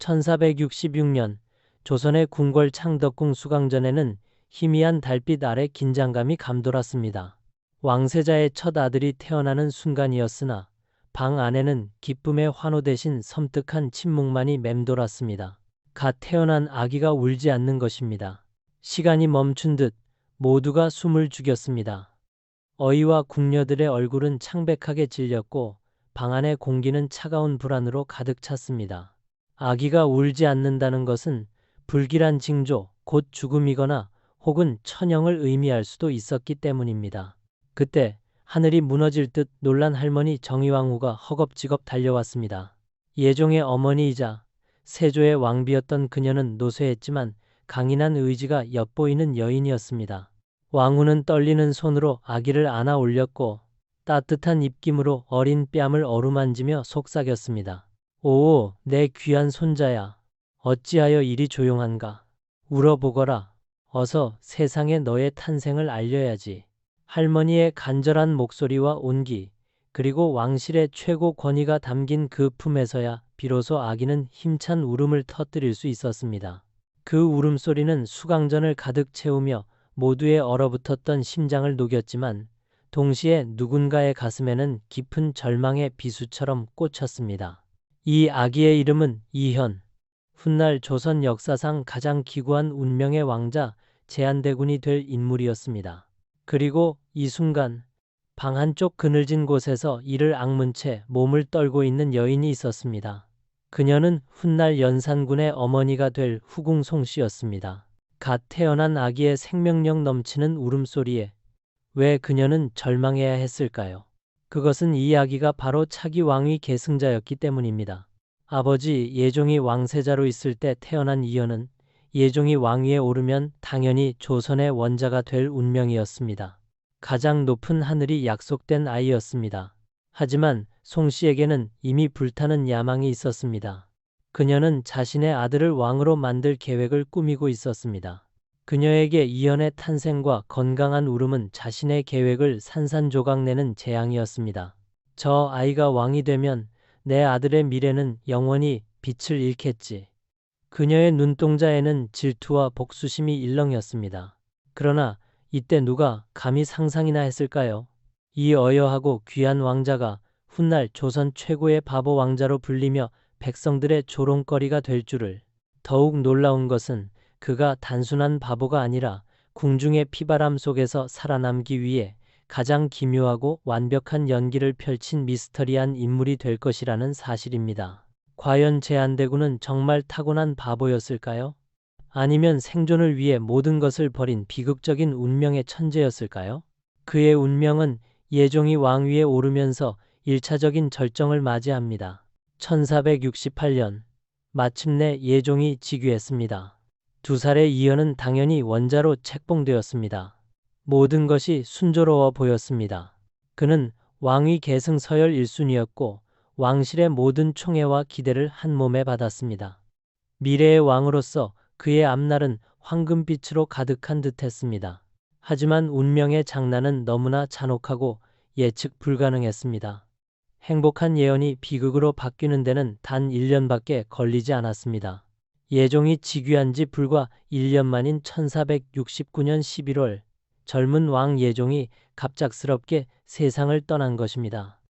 1466년 조선의 궁궐 창덕궁 수강전에는 희미한 달빛 아래 긴장감이 감돌았습니다. 왕세자의 첫 아들이 태어나는 순간이었으나 방 안에는 기쁨의 환호 대신 섬뜩한 침묵만이 맴돌았습니다. 갓 태어난 아기가 울지 않는 것입니다. 시간이 멈춘 듯 모두가 숨을 죽였습니다. 어이와 궁녀들의 얼굴은 창백하게 질렸고 방 안의 공기는 차가운 불안으로 가득 찼습니다. 아기가 울지 않는다는 것은 불길한 징조, 곧 죽음이거나 혹은 천형을 의미할 수도 있었기 때문입니다. 그때 하늘이 무너질 듯 놀란 할머니 정의왕후가 허겁지겁 달려왔습니다. 예종의 어머니이자 세조의 왕비였던 그녀는 노쇠했지만 강인한 의지가 엿보이는 여인이었습니다. 왕후는 떨리는 손으로 아기를 안아 올렸고 따뜻한 입김으로 어린 뺨을 어루만지며 속삭였습니다. 오, 내 귀한 손자야. 어찌하여 이리 조용한가? 울어보거라. 어서 세상에 너의 탄생을 알려야지. 할머니의 간절한 목소리와 온기, 그리고 왕실의 최고 권위가 담긴 그 품에서야 비로소 아기는 힘찬 울음을 터뜨릴 수 있었습니다. 그 울음소리는 수강전을 가득 채우며 모두의 얼어붙었던 심장을 녹였지만 동시에 누군가의 가슴에는 깊은 절망의 비수처럼 꽂혔습니다. 이 아기의 이름은 이현. 훗날 조선 역사상 가장 기구한 운명의 왕자 제한대군이 될 인물이었습니다. 그리고 이 순간 방 한쪽 그늘진 곳에서 이를 악문 채 몸을 떨고 있는 여인이 있었습니다. 그녀는 훗날 연산군의 어머니가 될 후궁 송씨였습니다. 갓 태어난 아기의 생명력 넘치는 울음소리에 왜 그녀는 절망해야 했을까요? 그것은 이 아기가 바로 차기 왕위 계승자였기 때문입니다. 아버지 예종이 왕세자로 있을 때 태어난 이현은 예종이 왕위에 오르면 당연히 조선의 원자가 될 운명이었습니다. 가장 높은 하늘이 약속된 아이였습니다. 하지만 송씨에게는 이미 불타는 야망이 있었습니다. 그녀는 자신의 아들을 왕으로 만들 계획을 꾸미고 있었습니다. 그녀에게 이현의 탄생과 건강한 울음은 자신의 계획을 산산조각내는 재앙이었습니다. 저 아이가 왕이 되면 내 아들의 미래는 영원히 빛을 잃겠지. 그녀의 눈동자에는 질투와 복수심이 일렁였습니다. 그러나 이때 누가 감히 상상이나 했을까요? 이 어여하고 귀한 왕자가 훗날 조선 최고의 바보 왕자로 불리며 백성들의 조롱거리가 될 줄을. 더욱 놀라운 것은 그가 단순한 바보가 아니라 궁중의 피바람 속에서 살아남기 위해 가장 기묘하고 완벽한 연기를 펼친 미스터리한 인물이 될 것이라는 사실입니다. 과연 제한대군은 정말 타고난 바보였을까요? 아니면 생존을 위해 모든 것을 버린 비극적인 운명의 천재였을까요? 그의 운명은 예종이 왕위에 오르면서 1차적인 절정을 맞이합니다. 1468년 마침내 예종이 즉위했습니다. 2살의 이현은 당연히 원자로 책봉되었습니다. 모든 것이 순조로워 보였습니다. 그는 왕위 계승 서열 1순위였고 왕실의 모든 총애와 기대를 한 몸에 받았습니다. 미래의 왕으로서 그의 앞날은 황금빛으로 가득한 듯했습니다. 하지만 운명의 장난은 너무나 잔혹하고 예측 불가능했습니다. 행복한 예언이 비극으로 바뀌는 데는 단 1년밖에 걸리지 않았습니다. 예종이 즉위한 지 불과 1년 만인 1469년 11월 젊은 왕 예종이 갑작스럽게 세상을 떠난 것입니다.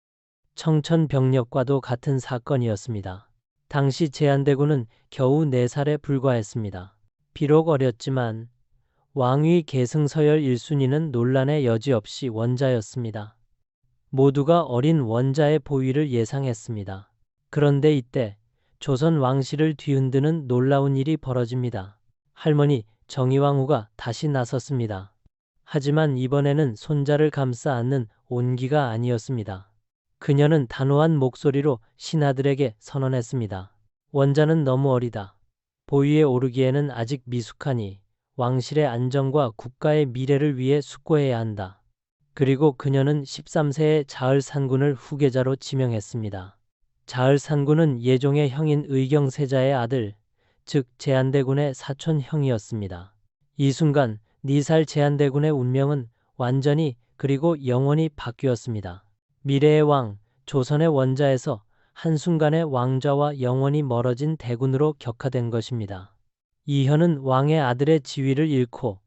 청천벽력과도 같은 사건이었습니다. 당시 제한대군은 겨우 4살에 불과했습니다. 비록 어렸지만 왕위 계승 서열 1순위는 논란의 여지 없이 원자였습니다. 모두가 어린 원자의 보위를 예상했습니다. 그런데 이때 조선 왕실을 뒤흔드는 놀라운 일이 벌어집니다. 할머니 정의왕후가 다시 나섰습니다. 하지만 이번에는 손자를 감싸 안는 온기가 아니었습니다. 그녀는 단호한 목소리로 신하들에게 선언했습니다. 원자는 너무 어리다. 보위에 오르기에는 아직 미숙하니 왕실의 안정과 국가의 미래를 위해 숙고해야 한다. 그리고 그녀는 13세의 자을산군을 후계자로 지명했습니다. 자을산군은 예종의 형인 의경세자의 아들, 즉 제한대군의 사촌 형이었습니다. 이 순간 4살 제한대군의 운명은 완전히 그리고 영원히 바뀌었습니다. 미래의 왕, 조선의 원자에서 한순간에 왕좌와 영원히 멀어진 대군으로 격화된 것입니다. 이현은 왕의 아들의 지위를 잃고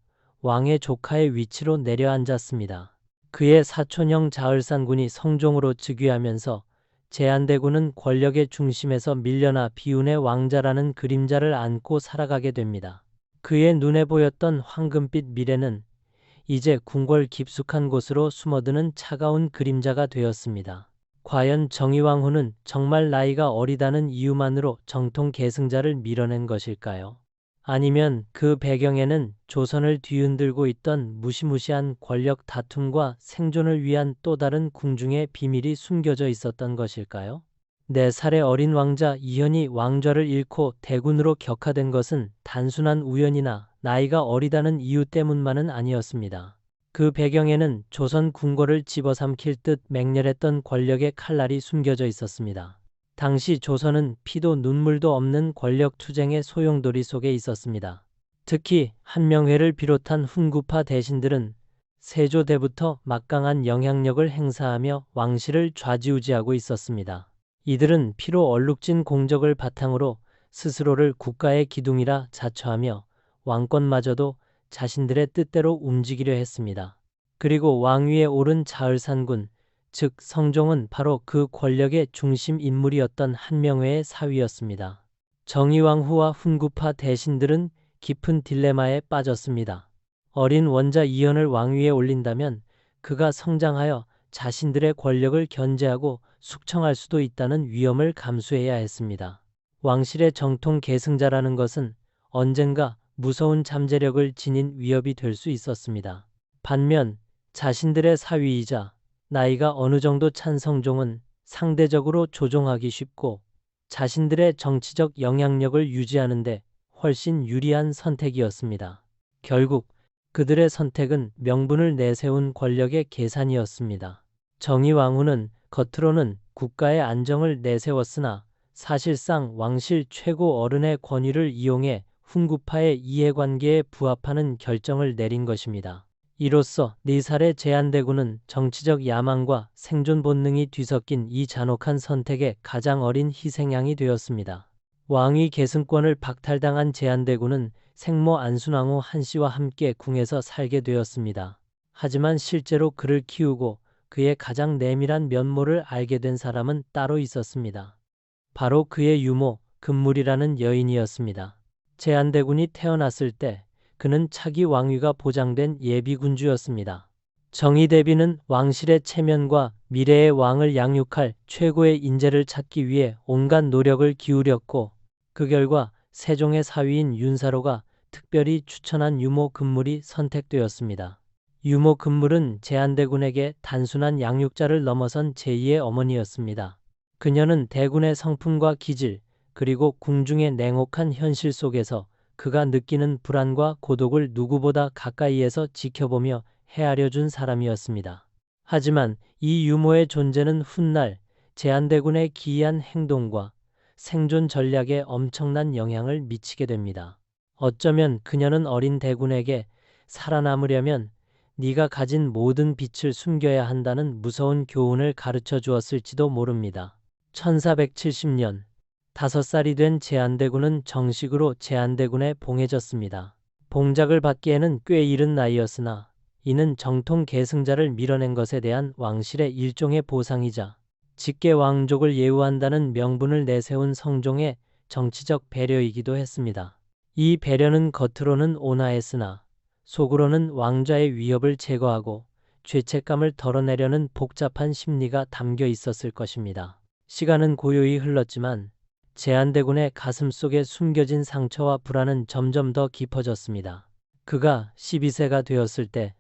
왕의 조카의 위치로 내려앉았습니다. 그의 사촌형 자을산군이 성종으로 즉위하면서 제한대군은 권력의 중심에서 밀려나 비운의 왕자라는 그림자를 안고 살아가게 됩니다. 그의 눈에 보였던 황금빛 미래는 이제 궁궐 깊숙한 곳으로 숨어드는 차가운 그림자가 되었습니다. 과연 정의왕후는 정말 나이가 어리다는 이유만으로 정통 계승자를 밀어낸 것일까요? 아니면 그 배경에는 조선을 뒤흔들고 있던 무시무시한 권력 다툼과 생존을 위한 또 다른 궁중의 비밀이 숨겨져 있었던 것일까요? 4살의 어린 왕자 이현이 왕좌를 잃고 대군으로 격화된 것은 단순한 우연이나 나이가 어리다는 이유 때문만은 아니었습니다. 그 배경에는 조선 궁궐을 집어삼킬 듯 맹렬했던 권력의 칼날이 숨겨져 있었습니다. 당시 조선은 피도 눈물도 없는 권력 투쟁의 소용돌이 속에 있었습니다. 특히 한명회를 비롯한 훈구파 대신들은 세조대부터 막강한 영향력을 행사하며 왕실을 좌지우지하고 있었습니다. 이들은 피로 얼룩진 공적을 바탕으로 스스로를 국가의 기둥이라 자처하며 왕권마저도 자신들의 뜻대로 움직이려 했습니다. 그리고 왕위에 오른 자을산군, 즉 성종은 바로 그 권력의 중심 인물이었던 한명회의 사위였습니다. 정의왕후와 훈구파 대신들은 깊은 딜레마에 빠졌습니다. 어린 원자 이현을 왕위에 올린다면 그가 성장하여 자신들의 권력을 견제하고 숙청할 수도 있다는 위험을 감수해야 했습니다. 왕실의 정통 계승자라는 것은 언젠가 무서운 잠재력을 지닌 위협이 될 수 있었습니다. 반면 자신들의 사위이자 나이가 어느 정도 찬 성종은 상대적으로 조종하기 쉽고 자신들의 정치적 영향력을 유지하는 데 훨씬 유리한 선택이었습니다. 결국 그들의 선택은 명분을 내세운 권력의 계산이었습니다. 정의왕후는 겉으로는 국가의 안정을 내세웠으나 사실상 왕실 최고 어른의 권위를 이용해 훈구파의 이해관계에 부합하는 결정을 내린 것입니다. 이로써 4살의 제한대군은 정치적 야망과 생존 본능이 뒤섞인 이 잔혹한 선택의 가장 어린 희생양이 되었습니다. 왕위 계승권을 박탈당한 제한대군은 생모 안순왕후 한씨와 함께 궁에서 살게 되었습니다. 하지만 실제로 그를 키우고 그의 가장 내밀한 면모를 알게 된 사람은 따로 있었습니다. 바로 그의 유모 금물이라는 여인이었습니다. 제한대군이 태어났을 때 그는 차기 왕위가 보장된 예비군주였습니다. 정의대비는 왕실의 체면과 미래의 왕을 양육할 최고의 인재를 찾기 위해 온갖 노력을 기울였고 그 결과 세종의 사위인 윤사로가 특별히 추천한 유모 금물이 선택되었습니다. 유모 금물은 제한대군에게 단순한 양육자를 넘어선 제2의 어머니였습니다. 그녀는 대군의 성품과 기질, 그리고 궁중의 냉혹한 현실 속에서 그가 느끼는 불안과 고독을 누구보다 가까이에서 지켜보며 헤아려 준 사람이었습니다. 하지만 이 유모의 존재는 훗날 제한대군의 기이한 행동과 생존 전략에 엄청난 영향을 미치게 됩니다. 어쩌면 그녀는 어린 대군에게 살아남으려면 네가 가진 모든 빛을 숨겨야 한다는 무서운 교훈을 가르쳐 주었을지도 모릅니다. 1470년 5살이 된 제한대군은 정식으로 제한대군에 봉해졌습니다. 봉작을 받기에는 꽤 이른 나이였으나 이는 정통 계승자를 밀어낸 것에 대한 왕실의 일종의 보상이자 직계 왕족을 예우한다는 명분을 내세운 성종의 정치적 배려이기도 했습니다. 이 배려는 겉으로는 온화했으나 속으로는 왕좌의 위협을 제거하고 죄책감을 덜어내려는 복잡한 심리가 담겨 있었을 것입니다. 시간은 고요히 흘렀지만 제한대군의 가슴 속에 숨겨진 상처와 불안은 점점 더 깊어졌습니다. 그가 12세가 되었을 때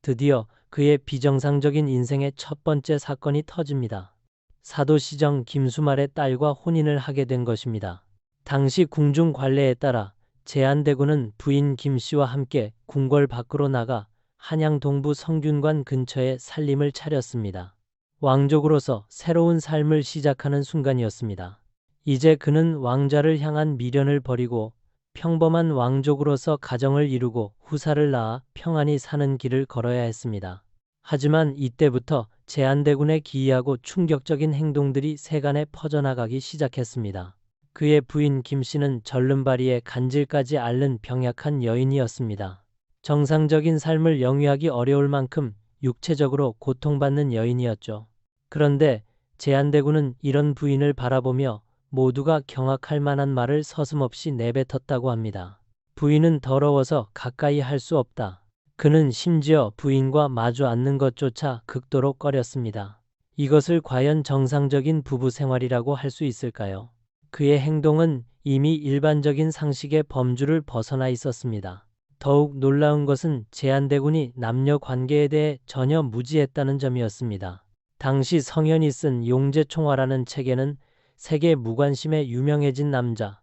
드디어 그의 비정상적인 인생의 첫 번째 사건이 터집니다. 사도시정 김수말의 딸과 혼인을 하게 된 것입니다. 당시 궁중 관례에 따라 제한대군은 부인 김씨와 함께 궁궐 밖으로 나가 한양 동부 성균관 근처에 살림을 차렸습니다. 왕족으로서 새로운 삶을 시작하는 순간이었습니다. 이제 그는 왕좌를 향한 미련을 버리고 평범한 왕족으로서 가정을 이루고 후사를 낳아 평안히 사는 길을 걸어야 했습니다. 하지만 이때부터 제한대군의 기이하고 충격적인 행동들이 세간에 퍼져나가기 시작했습니다. 그의 부인 김씨는 절름발이에 간질까지 앓는 병약한 여인이었습니다. 정상적인 삶을 영위하기 어려울 만큼 육체적으로 고통받는 여인이었죠. 그런데 제한대군은 이런 부인을 바라보며 모두가 경악할 만한 말을 서슴없이 내뱉었다고 합니다. 부인은 더러워서 가까이 할 수 없다. 그는 심지어 부인과 마주 앉는 것조차 극도로 꺼렸습니다. 이것을 과연 정상적인 부부 생활이라고 할 수 있을까요? 그의 행동은 이미 일반적인 상식의 범주를 벗어나 있었습니다. 더욱 놀라운 것은 제한대군이 남녀 관계에 대해 전혀 무지했다는 점이었습니다. 당시 성현이 쓴 용제총화라는 책에는 세계 무관심에 유명해진 남자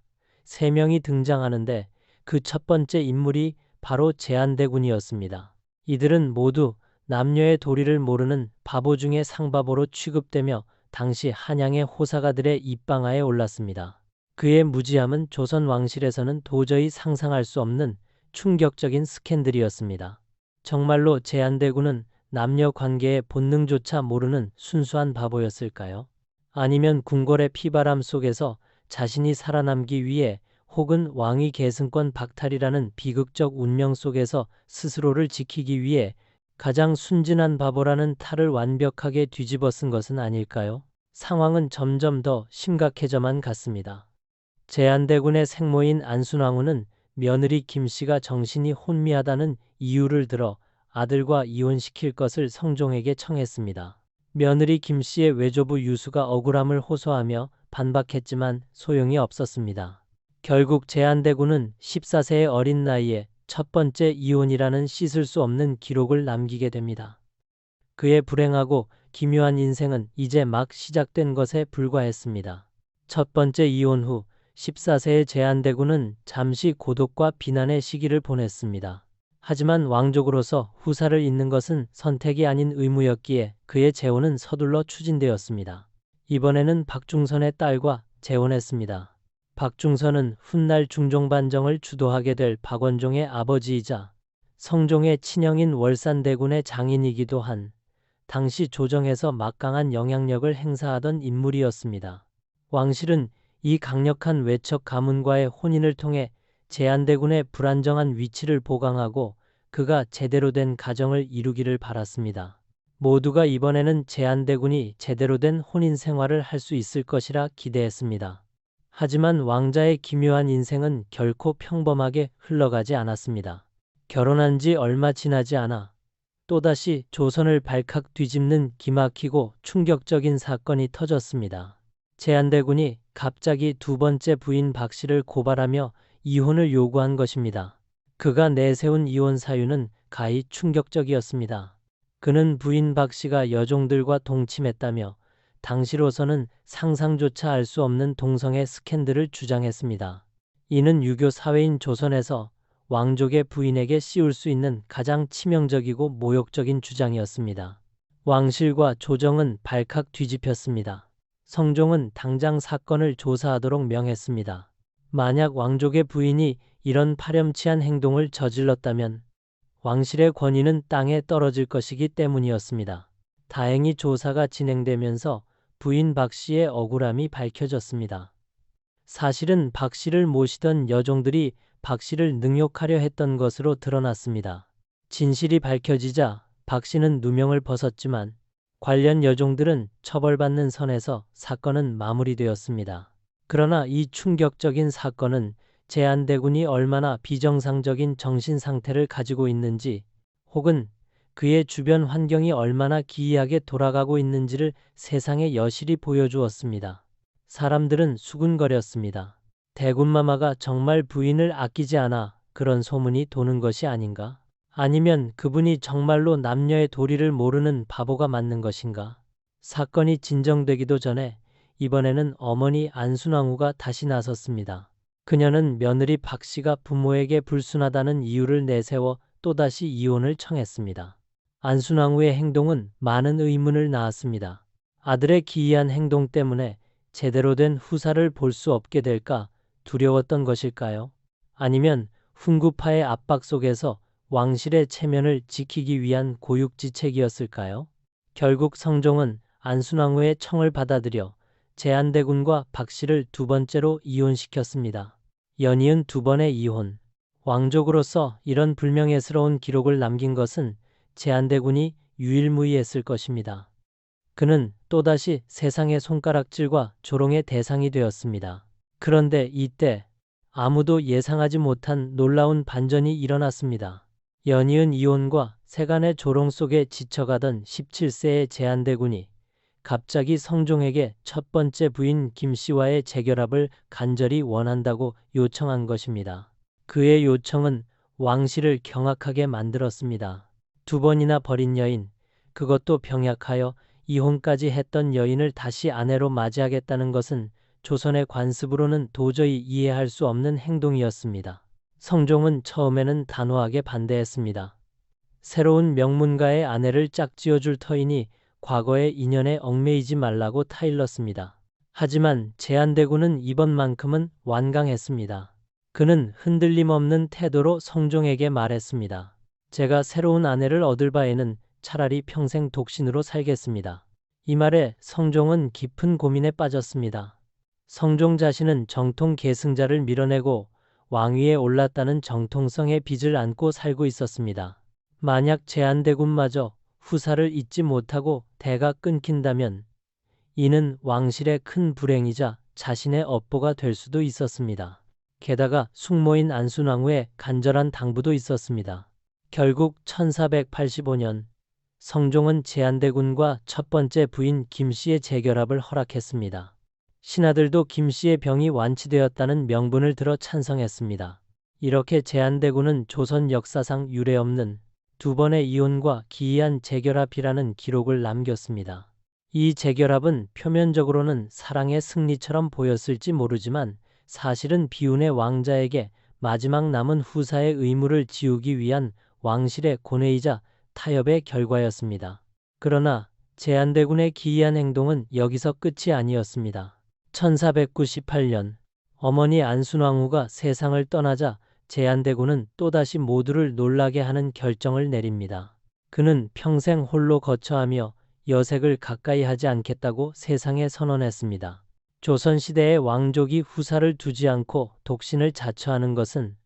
3명이 등장하는데 그 첫 번째 인물이 바로 제한대군이었습니다. 이들은 모두 남녀의 도리를 모르는 바보 중에 상바보로 취급되며 당시 한양의 호사가들의 입방아에 올랐습니다. 그의 무지함은 조선 왕실에서는 도저히 상상할 수 없는 충격적인 스캔들이었습니다. 정말로 제한대군은 남녀 관계의 본능조차 모르는 순수한 바보였을까요? 아니면 궁궐의 피바람 속에서 자신이 살아남기 위해 혹은 왕위 계승권 박탈이라는 비극적 운명 속에서 스스로를 지키기 위해 가장 순진한 바보라는 탈을 완벽하게 뒤집어 쓴 것은 아닐까요? 상황은 점점 더 심각해져만 갔습니다. 제한대군의 생모인 안순왕후는 며느리 김씨가 정신이 혼미하다는 이유를 들어 아들과 이혼시킬 것을 성종에게 청했습니다. 며느리 김씨의 외조부 유수가 억울함을 호소하며 반박했지만 소용이 없었습니다. 결국 제한대군은 14세의 어린 나이에 첫 번째 이혼이라는 씻을 수 없는 기록을 남기게 됩니다. 그의 불행하고 기묘한 인생은 이제 막 시작된 것에 불과했습니다. 첫 번째 이혼 후 14세의 제한대군은 잠시 고독과 비난의 시기를 보냈습니다. 하지만 왕족으로서 후사를 잇는 것은 선택이 아닌 의무였기에 그의 재혼은 서둘러 추진되었습니다. 이번에는 박중선의 딸과 재혼했습니다. 박중선은 훗날 중종반정을 주도하게 될 박원종의 아버지이자 성종의 친형인 월산대군의 장인이기도 한 당시 조정에서 막강한 영향력을 행사하던 인물이었습니다. 왕실은 이 강력한 외척 가문과의 혼인을 통해 제한대군의 불안정한 위치를 보강하고 그가 제대로 된 가정을 이루기를 바랐습니다. 모두가 이번에는 제한대군이 제대로 된 혼인 생활을 할 수 있을 것이라 기대했습니다. 하지만 왕자의 기묘한 인생은 결코 평범하게 흘러가지 않았습니다. 결혼한 지 얼마 지나지 않아 또다시 조선을 발칵 뒤집는 기막히고 충격적인 사건이 터졌습니다. 제한대군이 갑자기 두 번째 부인 박씨를 고발하며 이혼을 요구한 것입니다. 그가 내세운 이혼 사유는 가히 충격적이었습니다. 그는 부인 박씨가 여종들과 동침했다며 당시로서는 상상조차 알 수 없는 동성애 스캔들을 주장했습니다. 이는 유교 사회인 조선에서 왕족의 부인에게 씌울 수 있는 가장 치명적이고 모욕적인 주장이었습니다. 왕실과 조정은 발칵 뒤집혔습니다. 성종은 당장 사건을 조사하도록 명했습니다. 만약 왕족의 부인이 이런 파렴치한 행동을 저질렀다면 왕실의 권위는 땅에 떨어질 것이기 때문이었습니다. 다행히 조사가 진행되면서 부인 박씨의 억울함이 밝혀졌습니다. 사실은 박씨를 모시던 여종들이 박씨를 능욕하려 했던 것으로 드러났습니다. 진실이 밝혀지자 박씨는 누명을 벗었지만 관련 여종들은 처벌받는 선에서 사건은 마무리되었습니다. 그러나 이 충격적인 사건은 제한대군이 얼마나 비정상적인 정신 상태를 가지고 있는지 혹은 그의 주변 환경이 얼마나 기이하게 돌아가고 있는지를 세상에 여실히 보여주었습니다. 사람들은 수군거렸습니다. 대군마마가 정말 부인을 아끼지 않아 그런 소문이 도는 것이 아닌가? 아니면 그분이 정말로 남녀의 도리를 모르는 바보가 맞는 것인가? 사건이 진정되기도 전에 이번에는 어머니 안순왕후가 다시 나섰습니다. 그녀는 며느리 박씨가 부모에게 불순하다는 이유를 내세워 또다시 이혼을 청했습니다. 안순왕후의 행동은 많은 의문을 낳았습니다. 아들의 기이한 행동 때문에 제대로 된 후사를 볼 수 없게 될까 두려웠던 것일까요? 아니면 훈구파의 압박 속에서 왕실의 체면을 지키기 위한 고육지책이었을까요? 결국 성종은 안순왕후의 청을 받아들여 제한대군과 박씨를 두 번째로 이혼시켰습니다. 연이은 두 번의 이혼. 왕족으로서 이런 불명예스러운 기록을 남긴 것은 제한대군이 유일무이했을 것입니다. 그는 또다시 세상의 손가락질과 조롱의 대상이 되었습니다. 그런데 이때 아무도 예상하지 못한 놀라운 반전이 일어났습니다. 연이은 이혼과 세간의 조롱 속에 지쳐가던 17세의 제한대군이 갑자기 성종에게 첫 번째 부인 김씨와의 재결합을 간절히 원한다고 요청한 것입니다. 그의 요청은 왕실을 경악하게 만들었습니다. 두 번이나 버린 여인, 그것도 병약하여 이혼까지 했던 여인을 다시 아내로 맞이하겠다는 것은 조선의 관습으로는 도저히 이해할 수 없는 행동이었습니다. 성종은 처음에는 단호하게 반대했습니다. 새로운 명문가의 아내를 짝지어줄 터이니 과거의 인연에 얽매이지 말라고 타일렀습니다. 하지만 제한대군은 이번만큼은 완강했습니다. 그는 흔들림 없는 태도로 성종에게 말했습니다. 제가 새로운 아내를 얻을 바에는 차라리 평생 독신으로 살겠습니다. 이 말에 성종은 깊은 고민에 빠졌습니다. 성종 자신은 정통 계승자를 밀어내고 왕위에 올랐다는 정통성의 빚을 안고 살고 있었습니다. 만약 제한대군마저 후사를 잊지 못하고 대가 끊긴다면 이는 왕실의 큰 불행이자 자신의 업보가 될 수도 있었습니다. 게다가 숙모인 안순왕후의 간절한 당부도 있었습니다. 결국 1485년 성종은 제한대군과 첫 번째 부인 김씨의 재결합을 허락했습니다. 신하들도 김씨의 병이 완치되었다는 명분을 들어 찬성했습니다. 이렇게 제한대군은 조선 역사상 유례없는 두 번의 이혼과 기이한 재결합이라는 기록을 남겼습니다. 이 재결합은 표면적으로는 사랑의 승리처럼 보였을지 모르지만 사실은 비운의 왕자에게 마지막 남은 후사의 의무를 지우기 위한 왕실의 고뇌이자 타협의 결과였습니다. 그러나 제한대군의 기이한 행동은 여기서 끝이 아니었습니다. 1498년 어머니 안순왕후가 세상을 떠나자 제한대군은 또다시 모두를 놀라게 하는 결정을 내립니다. 그는 평생 홀로 거처하며 여색을 가까이 하지 않겠다고 세상에 선언했습니다. 조선시대의 왕족이 후사를 두지 않고 독신을 자처하는 것은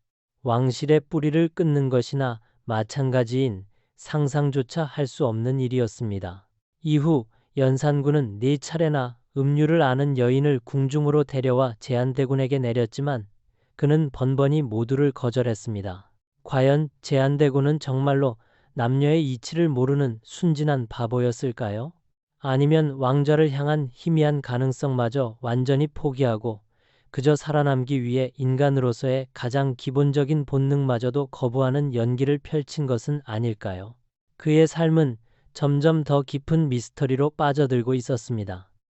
왕실의 뿌리를 끊는 것이나 마찬가지인 상상조차 할 수 없는 일이었습니다. 이후 연산군은 4차례나 음유를 아는 여인을 궁중으로 데려와 제한대군에게 내렸지만 그는 번번이 모두를 거절했습니다. 과연 제한대군은 정말로 남녀의 이치를 모르는 순진한 바보였을까요? 아니면 왕좌를 향한 희미한 가능성마저 완전히 포기하고 그저 살아남기 위해 인간으로서의 가장 기본적인 본능마저도 거부하는 연기를 펼친 것은 아닐까요? 그의 삶은 점점 더 깊은 미스터리로 빠져들고 있었습니다.